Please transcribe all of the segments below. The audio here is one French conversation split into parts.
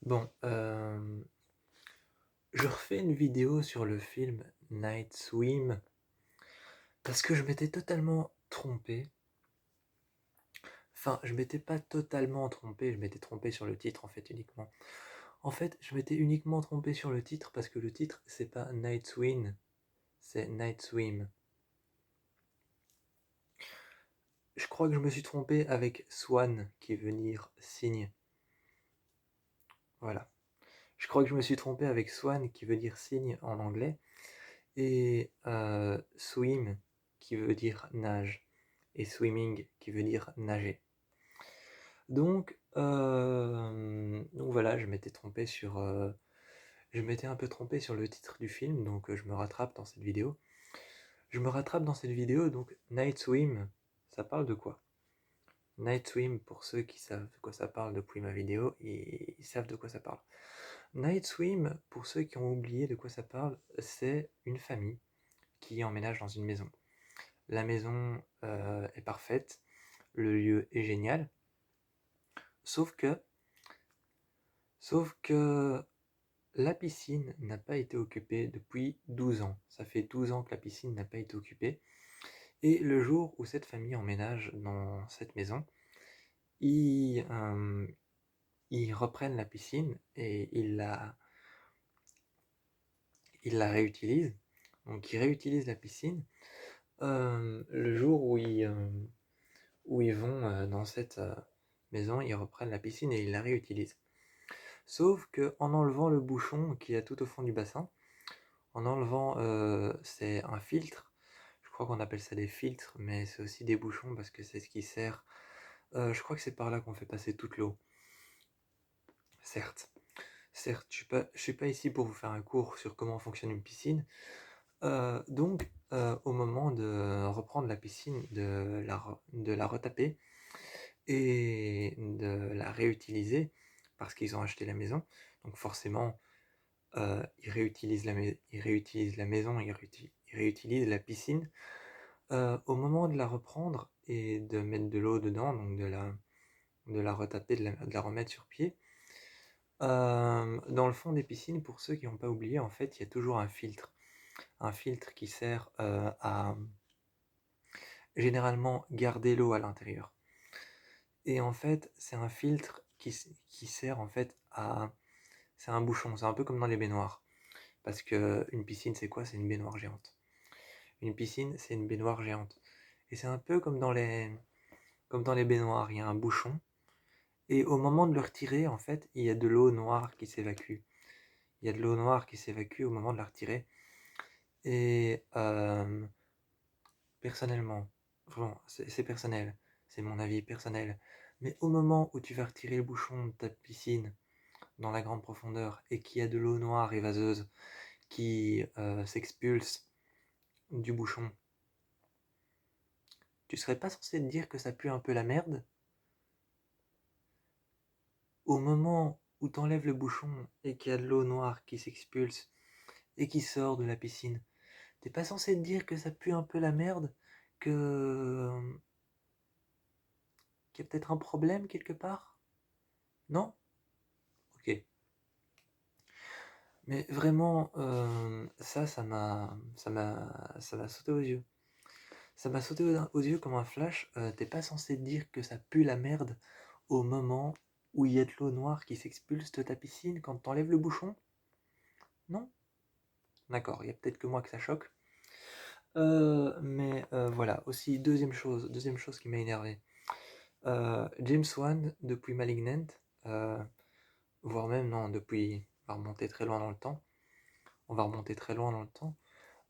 Bon, je refais une vidéo sur le film Night Swim parce que je m'étais totalement trompé. Enfin, je m'étais pas totalement trompé, je m'étais trompé sur le titre en fait uniquement. En fait, je m'étais uniquement trompé sur le titre parce que le titre c'est pas Night Swim, c'est Night Swim. Je crois que je me suis trompé avec Swan qui veut dire cygne. Voilà. Je crois que je me suis trompé avec Swan qui veut dire cygne en anglais et swim qui veut dire nage et swimming qui veut dire nager. Donc voilà, je m'étais un peu trompé sur le titre du film, donc je me rattrape dans cette vidéo. Je me rattrape dans cette vidéo, donc Night Swim, ça parle de quoi? Night Swim, pour ceux qui savent de quoi ça parle depuis ma vidéo, ils savent de quoi ça parle. Night Swim, pour ceux qui ont oublié de quoi ça parle, c'est une famille qui emménage dans une maison. La maison est parfaite, le lieu est génial, sauf que, sauf que la piscine n'a pas été occupée depuis 12 ans. Ça fait 12 ans que la piscine n'a pas été occupée. Et le jour où cette famille emménage dans cette maison, ils reprennent la piscine et ils la réutilisent. Donc ils réutilisent la piscine. Le jour où ils vont dans cette maison, ils reprennent la piscine et ils la réutilisent. Sauf que en enlevant le bouchon qui est tout au fond du bassin, en enlevant, c'est un filtre, je crois qu'on appelle ça des filtres, mais c'est aussi des bouchons parce que c'est ce qui sert. Je crois que c'est par là qu'on fait passer toute l'eau. Certes, certes, je suis pas ici pour vous faire un cours sur comment fonctionne une piscine. Donc, au moment de reprendre la piscine, de la retaper et de la réutiliser, parce qu'ils ont acheté la maison, donc forcément, ils réutilisent la maison, ils réutilisent la piscine. Au moment de la reprendre et de mettre de l'eau dedans, donc de la retaper, de la remettre sur pied, dans le fond des piscines, pour ceux qui n'ont pas oublié, en fait, il y a toujours un filtre. Un filtre qui sert à généralement garder l'eau à l'intérieur. Et en fait, c'est un filtre qui sert en fait à... C'est un bouchon, c'est un peu comme dans les baignoires. Parce que une piscine, c'est quoi? C'est une baignoire géante. Une piscine, c'est une baignoire géante. Et c'est un peu comme dans les baignoires, il y a un bouchon. Et au moment de le retirer, en fait, il y a de l'eau noire qui s'évacue. Il y a de l'eau noire qui s'évacue au moment de la retirer. Et personnellement, vraiment, c'est personnel, c'est mon avis personnel. Mais au moment où tu vas retirer le bouchon de ta piscine dans la grande profondeur et qu'il y a de l'eau noire et vaseuse qui s'expulse du bouchon, tu serais pas censé te dire que ça pue un peu la merde? Au moment où t'enlèves le bouchon et qu'il y a de l'eau noire qui s'expulse et qui sort de la piscine, t'es pas censé te dire que ça pue un peu la merde? Que qu'il y a peut-être un problème quelque part? Non? Ok. Mais vraiment, ça m'a sauté aux yeux. Ça m'a sauté aux yeux comme un flash. T'es pas censé te dire que ça pue la merde au moment où il y a de l'eau noire qui s'expulse de ta piscine quand t'enlèves le bouchon? Non? D'accord, il y a peut-être que moi que ça choque. Mais voilà, aussi deuxième chose qui m'a énervé. James Wan, depuis Malignant, euh, voire même non, depuis, on va remonter très loin dans le temps. On va remonter très loin dans le temps.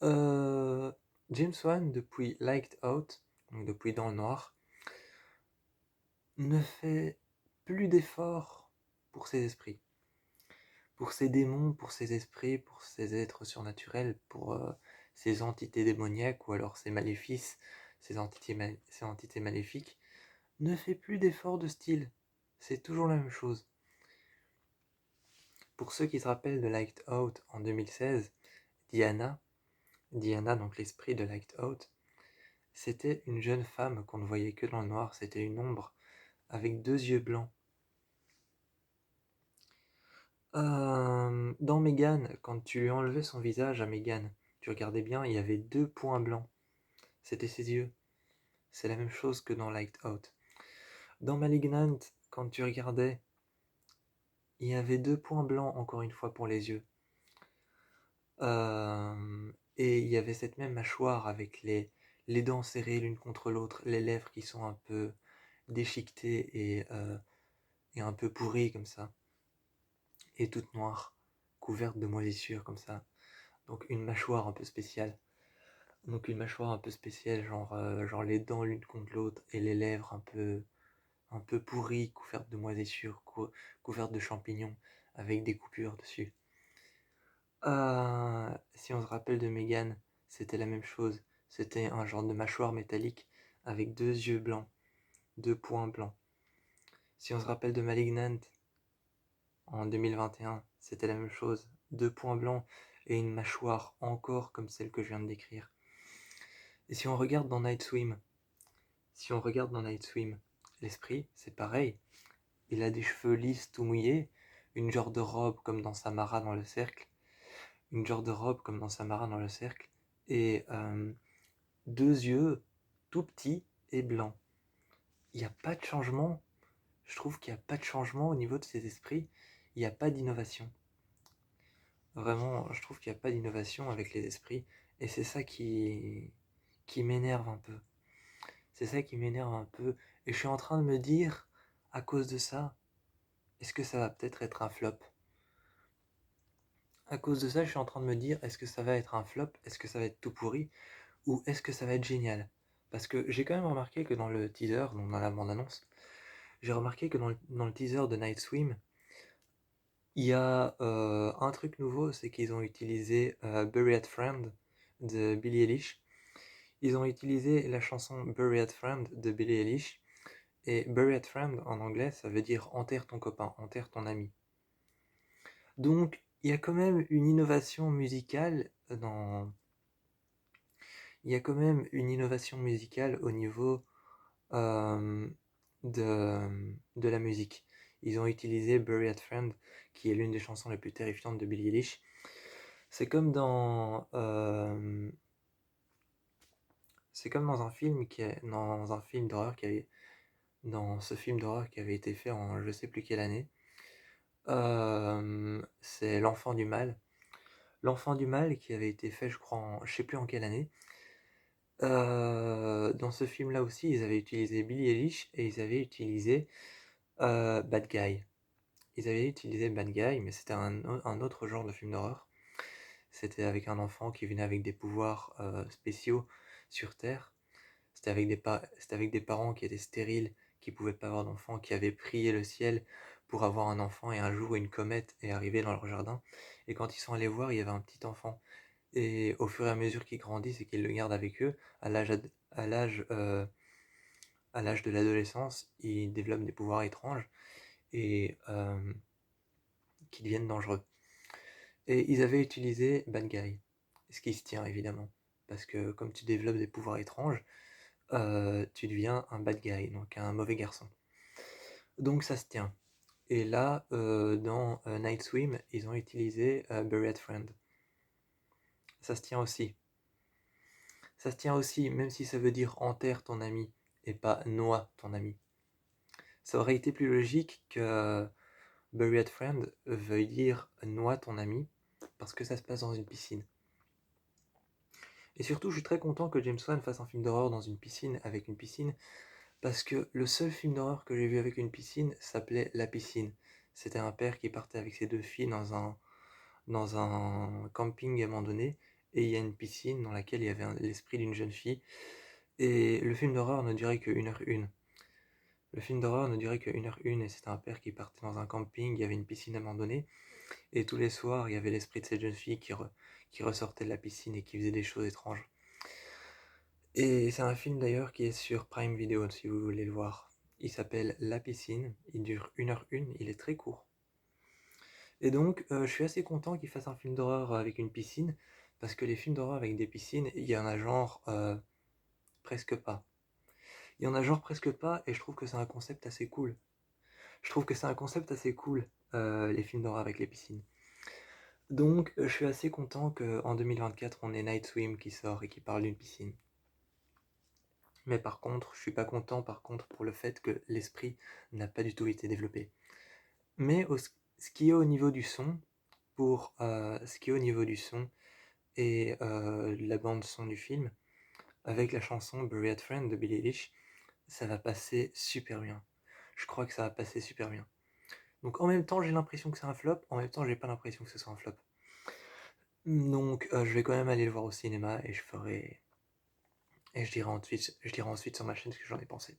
Euh, James Wan, depuis Lights Out, donc depuis Dans le Noir, ne fait plus d'efforts pour ses esprits, pour ses démons, pour ses esprits, pour ses êtres surnaturels, pour ses entités démoniaques ou alors ses maléfices, ses entités maléfiques, ne fait plus d'efforts de style. C'est toujours la même chose. Pour ceux qui se rappellent de Lights Out en 2016, Diana, donc l'esprit de Lights Out, c'était une jeune femme qu'on ne voyait que dans le noir, c'était une ombre avec deux yeux blancs. Dans Megan, quand tu enlevais son visage à Megan, tu regardais bien, il y avait 2 points blancs. C'était ses yeux. C'est la même chose que dans Light Out. Dans Malignant, quand tu regardais, il y avait 2 points blancs encore une fois pour les yeux. Et il y avait cette même mâchoire avec les dents serrées l'une contre l'autre, les lèvres qui sont un peu déchiquetées et un peu pourries comme ça, et toutes noires, couvertes de moisissures comme ça. Donc une mâchoire un peu spéciale. Donc une mâchoire un peu spéciale, genre les dents l'une contre l'autre et les lèvres un peu pourries, couvertes de moisissures, couvertes de champignons, avec des coupures dessus. Si on se rappelle de Megan, c'était la même chose. C'était un genre de mâchoire métallique avec 2 yeux blancs, 2 points blancs. Si on se rappelle de Malignant en 2021, c'était la même chose. 2 points blancs et une mâchoire encore comme celle que je viens de décrire. Et si on regarde dans Night Swim, l'esprit, c'est pareil. Il a des cheveux lisses tout mouillés, une genre de robe comme dans Samara dans le cercle, et 2 yeux tout petits et blancs. Il n'y a pas de changement. Je trouve qu'il n'y a pas de changement au niveau de ces esprits. Il n'y a pas d'innovation. Vraiment, je trouve qu'il n'y a pas d'innovation avec les esprits. Et c'est ça qui m'énerve un peu. C'est ça qui m'énerve un peu. Et je suis en train de me dire, à cause de ça, est-ce que ça va peut-être être un flop? À cause de ça, je suis en train de me dire, est-ce que ça va être un flop? Est-ce que ça va être tout pourri? Ou est-ce que ça va être génial? Parce que j'ai quand même remarqué que dans le teaser, donc dans la bande-annonce, j'ai remarqué que dans le teaser de Night Swim, il y a un truc nouveau, c'est qu'ils ont utilisé Buried Friend de Billie Eilish. Ils ont utilisé la chanson Buried Friend de Billie Eilish. Et Buried Friend en anglais, ça veut dire enterre ton copain, enterre ton ami. Donc, il y a quand même une innovation musicale dans... Il y a quand même une innovation musicale au niveau euh, de la musique. Ils ont utilisé Buried Friend, qui est l'une des chansons les plus terrifiantes de Billie Eilish. C'est comme dans un film d'horreur dans ce film d'horreur qui avait été fait en je sais plus quelle année. C'est L'Enfant du Mal. L'Enfant du Mal qui avait été fait, je crois, je sais plus en quelle année. Dans ce film-là aussi, ils avaient utilisé Billie Eilish et ils avaient utilisé Bad Guy. Ils avaient utilisé Bad Guy, mais c'était un autre genre de film d'horreur. C'était avec un enfant qui venait avec des pouvoirs spéciaux sur Terre. C'était avec des parents qui étaient stériles, qui pouvaient pas avoir d'enfants, qui avaient prié le ciel pour avoir un enfant, et un jour une comète est arrivée dans leur jardin. Et quand ils sont allés voir, il y avait un petit enfant. Et au fur et à mesure qu'ils grandissent et qu'ils le gardent avec eux, à l'âge à l'âge de l'adolescence, ils développent des pouvoirs étranges et qui deviennent dangereux. Et ils avaient utilisé Bad Guy, ce qui se tient évidemment, parce que comme tu développes des pouvoirs étranges, tu deviens un bad guy, donc un mauvais garçon. Donc ça se tient. Et là, dans Night Swim, ils ont utilisé Buried Friend. Ça se tient aussi. Ça se tient aussi, même si ça veut dire enterre ton ami et pas noie ton ami. Ça aurait été plus logique que Buried Friend veuille dire noie ton ami, parce que ça se passe dans une piscine. Et surtout, je suis très content que James Wan fasse un film d'horreur dans une piscine, avec une piscine, parce que le seul film d'horreur que j'ai vu avec une piscine s'appelait La Piscine. C'était un père qui partait avec ses 2 filles dans un camping abandonné, et il y a une piscine dans laquelle il y avait l'esprit d'une jeune fille, et le film d'horreur ne durait que 1h01. Le film d'horreur ne durait que 1h01, et c'était un père qui partait dans un camping, il y avait une piscine abandonnée, et tous les soirs, il y avait l'esprit de cette jeune fille qui ressortait de la piscine et qui faisait des choses étranges. Et c'est un film d'ailleurs qui est sur Prime Video si vous voulez le voir. Il s'appelle La Piscine, il dure 1h01, il est très court. Et donc je suis assez content qu'il fasse un film d'horreur avec une piscine, parce que les films d'horreur avec des piscines, il y en a genre presque pas. Il y en a genre presque pas, et je trouve que c'est un concept assez cool. Je trouve que c'est un concept assez cool. les films d'horreur avec les piscines. Donc, je suis assez content qu'en 2024, on ait Night Swim qui sort et qui parle d'une piscine. Mais par contre, je suis pas content par contre pour le fait que l'esprit n'a pas du tout été développé. Mais ce qui est au niveau du son, ce qui est au niveau du son et la bande son du film, avec la chanson Buried Friend de Billie Eilish, ça va passer super bien. Je crois que ça va passer super bien. Donc en même temps, j'ai l'impression que c'est un flop, en même temps, j'ai pas l'impression que ce soit un flop. Donc je vais quand même aller le voir au cinéma et je dirai ensuite sur ma chaîne ce que j'en ai pensé.